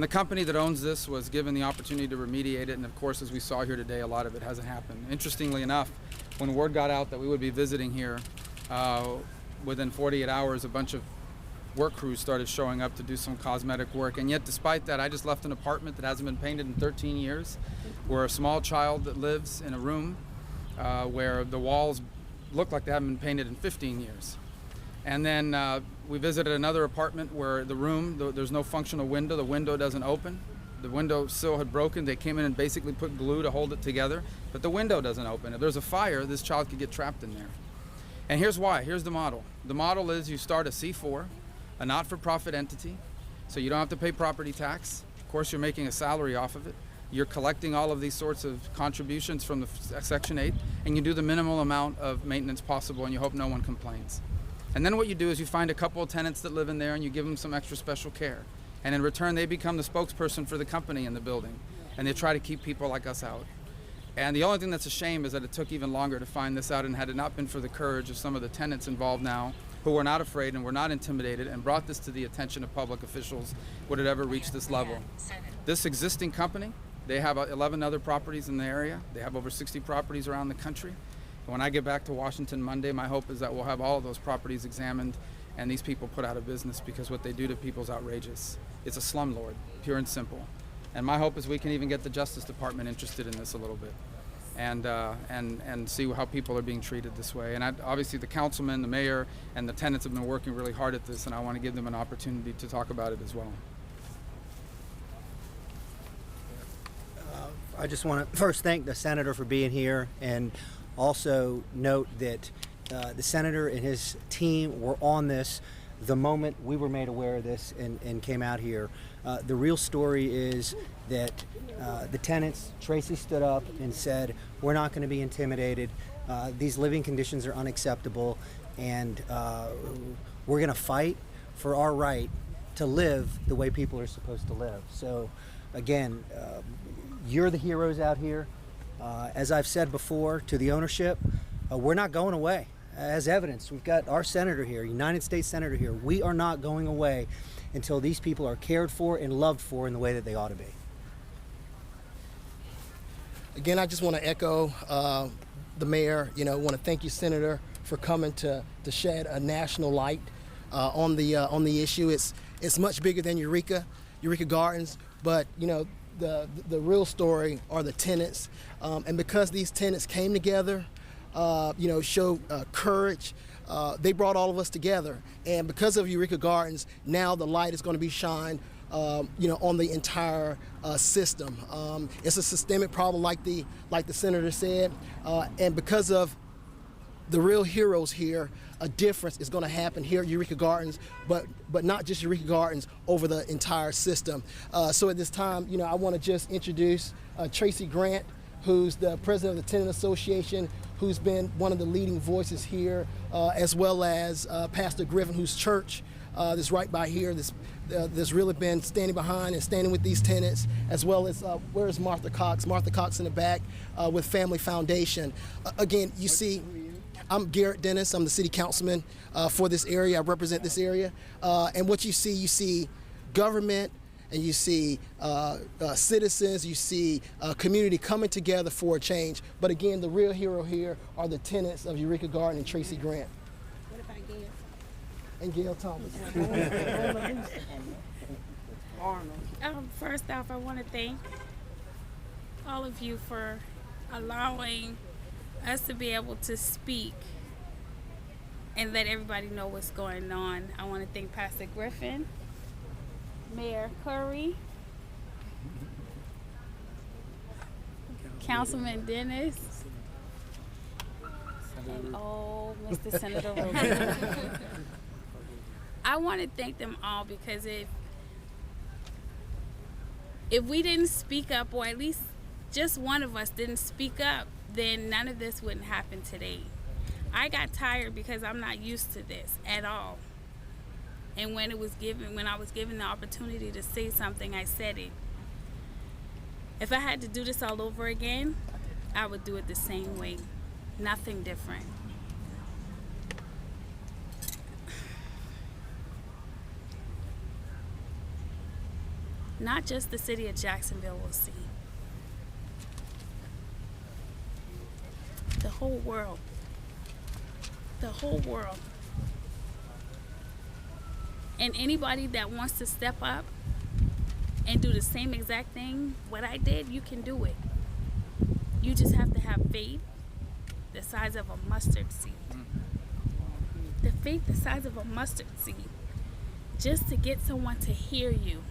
The company that owns this was given the opportunity to remediate it, and of course, as we saw here today, a lot of it hasn't happened. Interestingly enough, when word got out that we would be visiting here, within 48 hours, a bunch of work crews started showing up to do some cosmetic work. And yet, despite that, I just left an apartment that hasn't been painted in 13 years, where a small child that lives in a room where the walls look like they haven't been painted in 15 years. And then we visited another apartment where there's no functional window. The window doesn't open. The window sill had broken. They came in and basically put glue to hold it together, but the window doesn't open. If there's a fire, this child could get trapped in there. And here's why. Here's the model. The model is you start a C4, a not-for-profit entity, so you don't have to pay property tax. Of course, you're making a salary off of it. You're collecting all of these sorts of contributions from the Section 8, and you do the minimal amount of maintenance possible, and you hope no one complains. And then what you do is you find a couple of tenants that live in there, and you give them some extra special care. And in return, they become the spokesperson for the company in the building, and they try to keep people like us out. And the only thing that's a shame is that it took even longer to find this out, and had it not been for the courage of some of the tenants involved now, who were not afraid and were not intimidated and brought this to the attention of public officials, would it ever reach this level. This existing company, they have 11 other properties in the area. They have over 60 properties around the country. And when I get back to Washington Monday, my hope is that we'll have all of those properties examined and these people put out of business, because what they do to people is outrageous. It's a slumlord, pure and simple. And my hope is we can even get the Justice Department interested in this a little bit, and see how people are being treated this way. And obviously the councilman, the mayor, and the tenants have been working really hard at this, and I want to give them an opportunity to talk about it as well. I just want to first thank the senator for being here, and also note that the senator and his team were on this the moment we were made aware of this and came out here. The real story is that the tenants, Tracy stood up and said, we're not going to be intimidated. These living conditions are unacceptable, and we're going to fight for our right to live the way people are supposed to live. So again, you're the heroes out here. As I've said before to the ownership, we're not going away. As evidence, we've got our senator here, United States Senator here. We are not going away until these people are cared for and loved for in the way that they ought to be. Again, I just want to echo the mayor. Want to thank you, Senator, for coming to shed a national light on the issue. It's much bigger than Eureka Gardens, but the real story are the tenants, and because these tenants came together, showed courage. They brought all of us together, and because of Eureka Gardens, now the light is going to be shined, on the entire system. It's a systemic problem, like the senator said, and because of the real heroes here, a difference is going to happen here at Eureka Gardens, but not just Eureka Gardens, over the entire system. So at this time, I want to just introduce Tracy Grant, who's the president of the Tenant Association, who's been one of the leading voices here, as well as Pastor Griffin, whose church that's right by here, that's really been standing behind and standing with these tenants, as well as where's Martha Cox? Martha Cox in the back with Family Foundation. Again, you see, I'm Garrett Dennis. I'm the city councilman for this area. I represent this area. And what you see government, and you see citizens, you see community coming together for a change. But again, the real hero here are the tenants of Eureka Garden and Tracy Grant. What about Gail? And Gail Thomas. First off, I want to thank all of you for allowing us to be able to speak and let everybody know what's going on. I want to thank Pastor Griffin, Mayor Curry, Councilman Dennis, and Mr. Senator Rubio. I want to thank them all, because if we didn't speak up, or at least just one of us didn't speak up, then none of this wouldn't happen today. I got tired because I'm not used to this at all. And when I was given the opportunity to say something, I said it. If I had to do this all over again, I would do it the same way. Nothing different. not just the city of Jacksonville will see. The whole world. The whole world. And anybody that wants to step up and do the same exact thing what I did, you can do it. You just have to have faith the size of a mustard seed. The faith the size of a mustard seed. Just to get someone to hear you.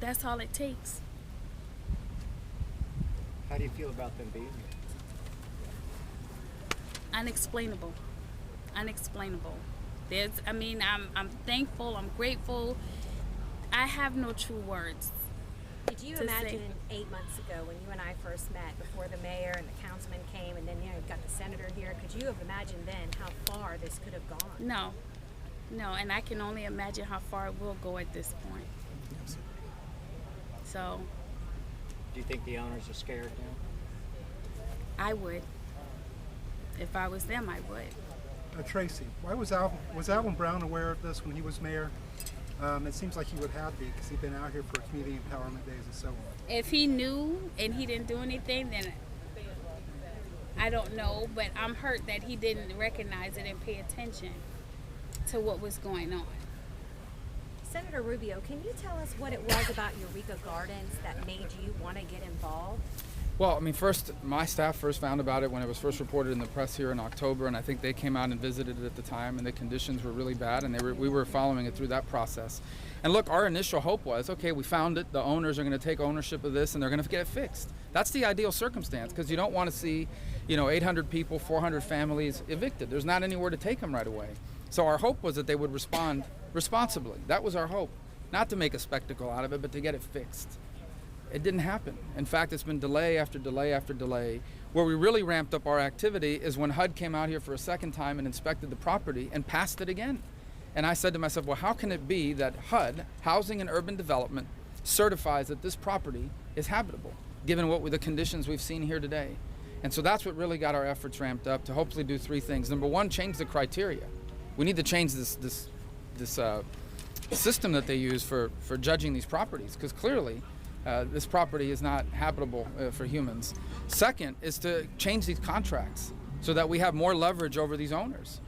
That's all it takes. How do you feel about them being here? Unexplainable. Unexplainable. I'm thankful, I'm grateful. I have no true words. Did you imagine 8 months ago when you and I first met, before the mayor and the councilman came, and then you've got the senator here, could you have imagined then how far this could have gone? No, and I can only imagine how far it will go at this point. So. Do you think the owners are scared now? I would. If I was them, I would. Tracy, why was Alvin Brown aware of this when he was mayor? It seems like he would have be, because he'd been out here for community empowerment days and so on. If he knew and he didn't do anything, then I don't know, but I'm hurt that he didn't recognize it and pay attention to what was going on. Senator Rubio, can you tell us what it was about Eureka Gardens that made you want to get involved? Well, first, my staff first found about it when it was first reported in the press here in October, and I think they came out and visited it at the time, and the conditions were really bad, and we were following it through that process. And look, our initial hope was, okay, we found it, the owners are going to take ownership of this, and they're going to get it fixed. That's the ideal circumstance, because you don't want to see, 800 people, 400 families evicted. There's not anywhere to take them right away. So our hope was that they would respond responsibly. That was our hope. Not to make a spectacle out of it, but to get it fixed. It didn't happen. In fact, it's been delay after delay after delay. Where we really ramped up our activity is when HUD came out here for a second time and inspected the property and passed it again. And I said to myself, well, how can it be that HUD, Housing and Urban Development, certifies that this property is habitable, given the conditions we've seen here today? And so that's what really got our efforts ramped up to hopefully do three things. Number one, change the criteria. We need to change this system that they use for judging these properties, because clearly this property is not habitable for humans. Second is to change these contracts so that we have more leverage over these owners.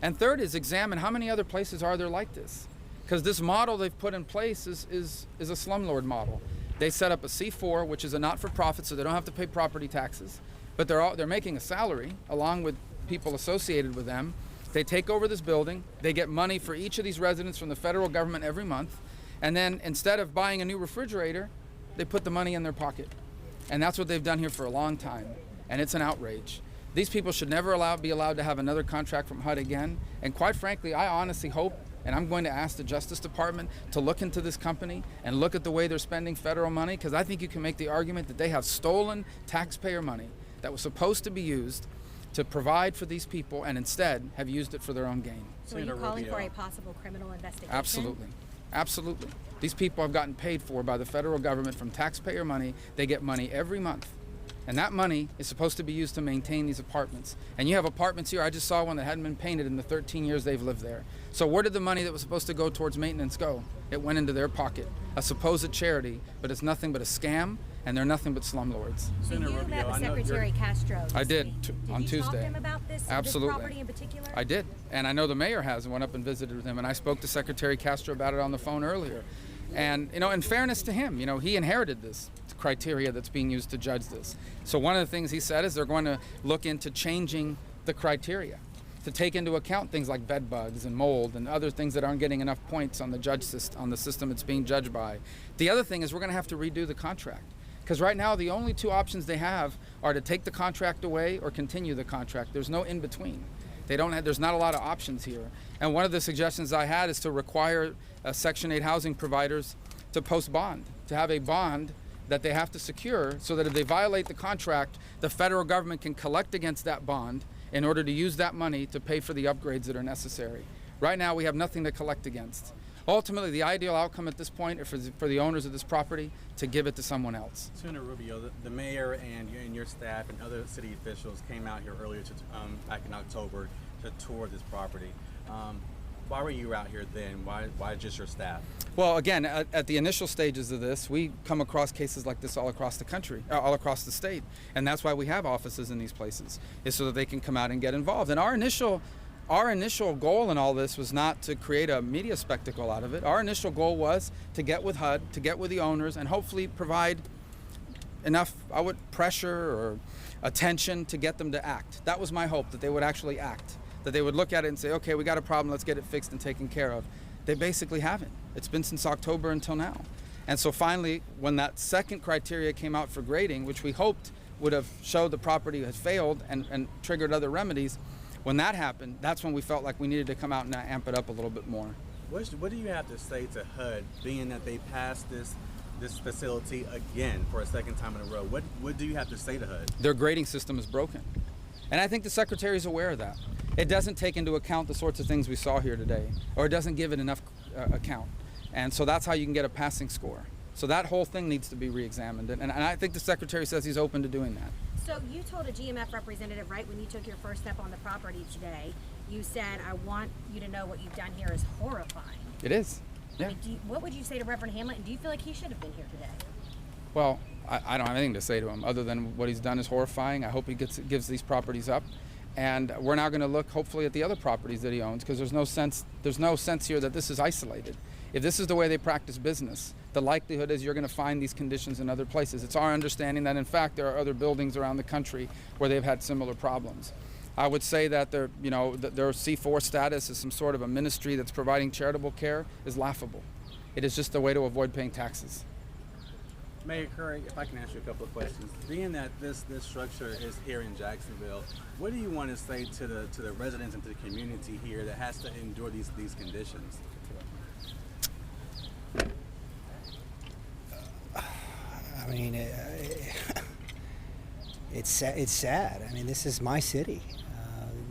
And third is examine how many other places are there like this, because this model they've put in place is a slumlord model. They set up a C4, which is a not-for-profit, so they don't have to pay property taxes, but they're making a salary along with people associated with them. They take over this building, they get money for each of these residents from the federal government every month, and then instead of buying a new refrigerator, they put the money in their pocket. And that's what they've done here for a long time, and it's an outrage. These people should never be allowed to have another contract from HUD again, and quite frankly, I honestly hope, and I'm going to ask the Justice Department to look into this company and look at the way they're spending federal money, because I think you can make the argument that they have stolen taxpayer money that was supposed to be used to provide for these people, and instead have used it for their own gain. So are you calling for a possible criminal investigation? Absolutely. Absolutely. These people have gotten paid for by the federal government from taxpayer money. They get money every month. And that money is supposed to be used to maintain these apartments. And you have apartments here. I just saw one that hadn't been painted in the 13 years they've lived there. So where did the money that was supposed to go towards maintenance go? It went into their pocket. A supposed charity, but it's nothing but a scam, and they're nothing but slumlords. So you met with Secretary Castro. I did on Tuesday. Did you talk to him about this property in particular? I did, and I know the mayor has, and went up and visited with him, and I spoke to Secretary Castro about it on the phone earlier. And in fairness to him, he inherited this criteria that's being used to judge this. So one of the things he said is they're going to look into changing the criteria to take into account things like bed bugs and mold and other things that aren't getting enough points on the system it's being judged by. The other thing is we're going to have to redo the contract, because right now the only two options they have are to take the contract away or continue the contract. There's no in between. There's not a lot of options here. And one of the suggestions I had is to require Section 8 housing providers to post bond, to have a bond that they have to secure, so that if they violate the contract, the federal government can collect against that bond in order to use that money to pay for the upgrades that are necessary. Right now, we have nothing to collect against. Ultimately, the ideal outcome at this point is for the owners of this property to give it to someone else. Senator Rubio, the mayor and your staff and other city officials came out here earlier back in October to tour this property. Why were you out here then? Why just your staff? Well, again, at the initial stages of this, we come across cases like this all across the country, all across the state. And that's why we have offices in these places, is so that they can come out and get involved. And our initial goal in all this was not to create a media spectacle out of it. Our initial goal was to get with HUD, to get with the owners, and hopefully provide enough pressure or attention to get them to act. That was my hope, that they would actually act, that they would look at it and say, okay, we got a problem, let's get it fixed and taken care of. They basically haven't. It's been since October until now. And so finally, when that second criteria came out for grading, which we hoped would have showed the property had failed and triggered other remedies, when that happened, that's when we felt like we needed to come out and amp it up a little bit more. What do you have to say to HUD, being that they passed this facility again for a second time in a row? What do you have to say to HUD? Their grading system is broken. And I think the Secretary is aware of that. It doesn't take into account the sorts of things we saw here today, or it doesn't give it enough account. And so that's how you can get a passing score. So that whole thing needs to be re-examined. And I think the Secretary says he's open to doing that. So you told a GMF representative, right, when you took your first step on the property today, you said, I want you to know what you've done here is horrifying. It is. Yeah. I mean, what would you say to Reverend Hamlet, and do you feel like he should have been here today? Well, I don't have anything to say to him other than what he's done is horrifying. I hope he gives these properties up. And we're now going to look hopefully at the other properties that he owns, because there's no sense here that this is isolated. If this is the way they practice business, the likelihood is you're going to find these conditions in other places. It's our understanding that in fact there are other buildings around the country where they've had similar problems. I would say that their C4 status as some sort of a ministry that's providing charitable care is laughable. It is just a way to avoid paying taxes. Mayor Curry, if I can ask you a couple of questions. Being that this structure is here in Jacksonville, what do you want to say to the residents and to the community here that has to endure these conditions? I mean, it's sad. I mean, this is my city.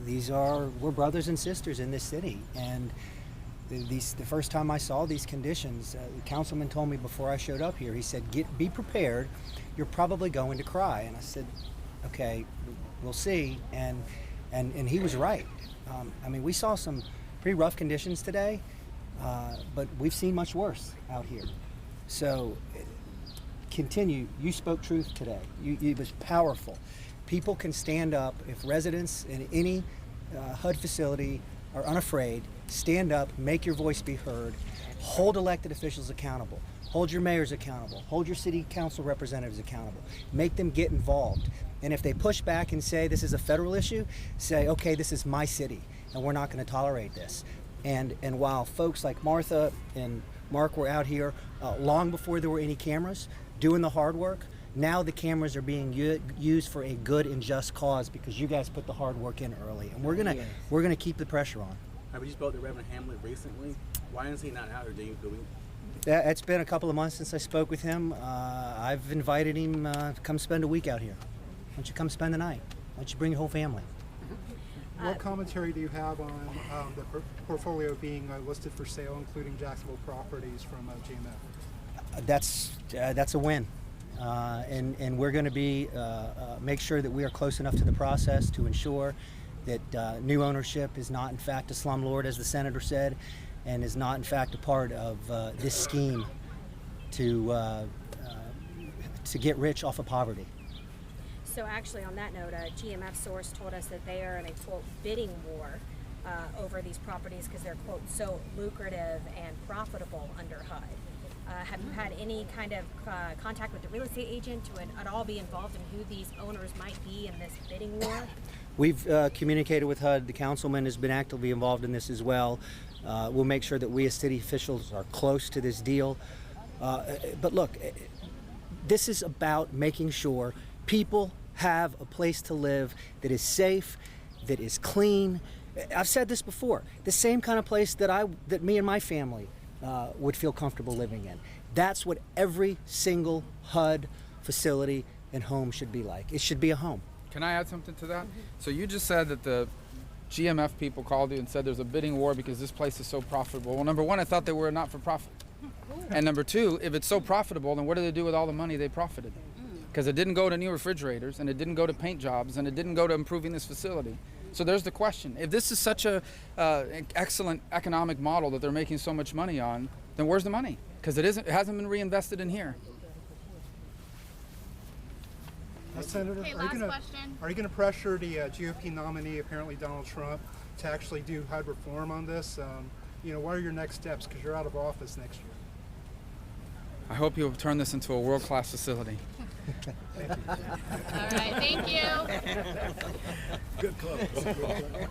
We're brothers and sisters in this city, and the first time I saw these conditions, the councilman told me before I showed up here, he said, be prepared, you're probably going to cry. And I said, okay, we'll see. And he was right. I mean, we saw some pretty rough conditions today, but we've seen much worse out here. So continue. You spoke truth today. It was powerful. People can stand up. If residents in any HUD facility are unafraid, stand up, make your voice be heard, hold elected officials accountable, hold your mayors accountable, hold your city council representatives accountable, make them get involved. And if they push back and say this is a federal issue, say, okay, this is my city and we're not going to tolerate this. And while folks like Martha and Mark were out here long before there were any cameras doing the hard work, now the cameras are being used for a good and just cause because you guys put the hard work in early, and we're gonna keep the pressure on. Have you spoke to Reverend Hamlet recently? Why is he not out here? It's been a couple of months since I spoke with him. I've invited him to come spend a week out here. Why don't you come spend the night? Why don't you bring your whole family? What commentary do you have on the portfolio being listed for sale, including Jacksonville properties from GMF? That's a win. And we're going to make sure that we are close enough to the process to ensure that new ownership is not in fact a slumlord, as the senator said, and is not in fact a part of this scheme to get rich off of poverty. So actually on that note, a GMF source told us that they are in a, quote, bidding war over these properties because they're, quote, so lucrative and profitable under HUD. Have you had any kind of contact with the real estate agent to at all be involved in who these owners might be in this bidding war? We've communicated with HUD. The councilman has been actively involved in this as well. We'll make sure that we as city officials are close to this deal. But look, this is about making sure people have a place to live that is safe, that is clean. I've said this before, the same kind of place that me and my family would feel comfortable living in. That's what every single HUD facility and home should be like. It should be a home. Can I add something to that? So you just said that the GMF people called you and said there's a bidding war because this place is so profitable. Well, number one, I thought they were not for profit. And number two, if it's so profitable, then what do they do with all the money they profited? Because it didn't go to new refrigerators, and it didn't go to paint jobs, and it didn't go to improving this facility. So there's the question. If this is such a excellent economic model that they're making so much money on, then where's the money? Because it hasn't been reinvested in here. Senator, Okay, are you last question. going to pressure the GOP nominee, apparently Donald Trump, to actually do HUD reform on this? What are your next steps? Because you're out of office next year. I hope you'll turn this into a world-class facility. All right, thank you. Good close.